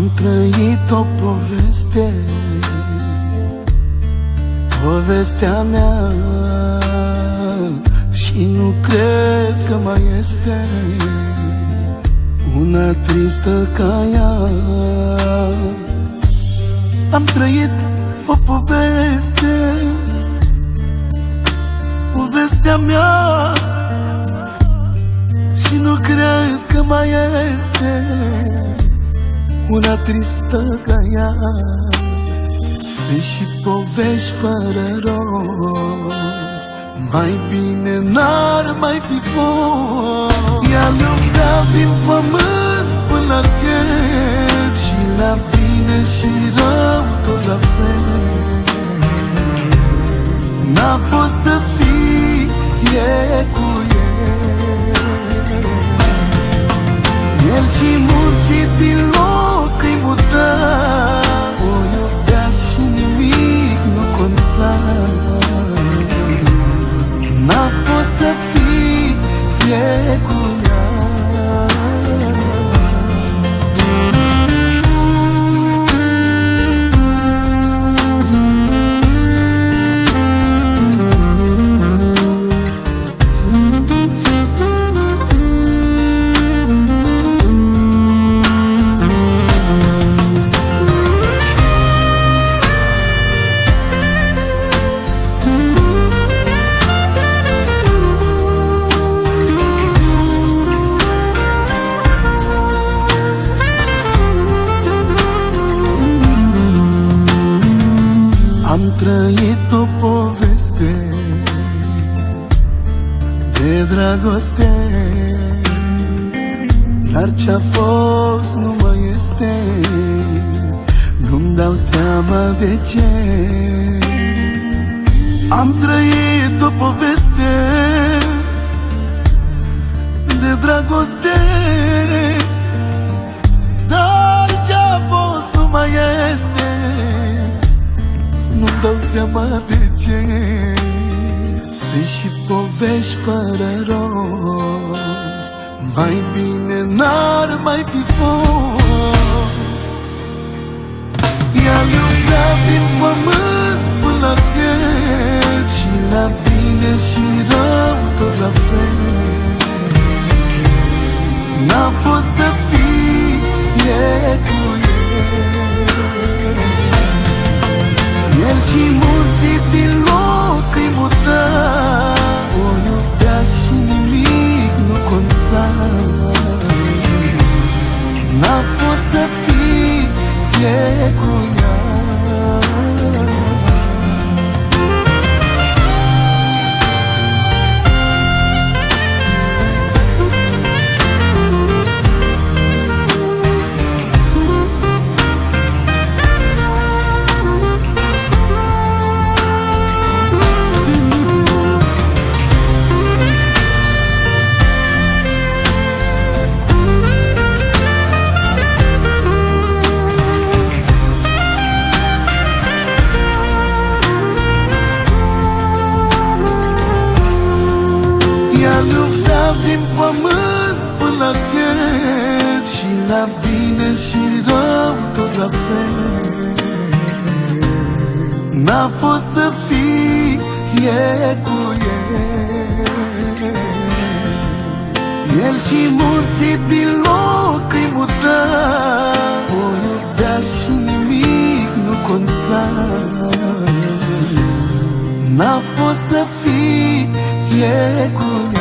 Am trăit o poveste, povestea mea, și nu cred că mai este una tristă ca ea. Am trăit o poveste, povestea mea, și nu cred că mai este una tristă ca ea. Sunt și povești fără rost, mai bine n-ar mai fi fost. Ea lupta din pământ până la cer, și la bine și rău tot la fel. N-a fost să fie cu el. El și munții din loc îi muta, o iubea și nimic nu conta. N-a fost să fie cu ea. Am trăit o poveste de dragoste, dar ce-a fost nu mai este. Nu-mi dau seama de ce. Am trăit o poveste de dragoste, dar ce-a fost nu mai este. Nu-mi dau seama de ce. Sunt și povești fără rost, mai bine n-ar mai fi fost. Ea lupta din pământ până la cer, și la bine și rău tot la fel. N-a fost să fie cu el și munții din loc îi muta, o iubea și nimic nu conta. N-a fost să fie cu ea. Lupta din pământ până la cer, și la bine și rău tot la fel. N-a fost să fie cu el. El și munții din loc îi muta, o iubea și nimic nu conta. N-a fost să fie cu el.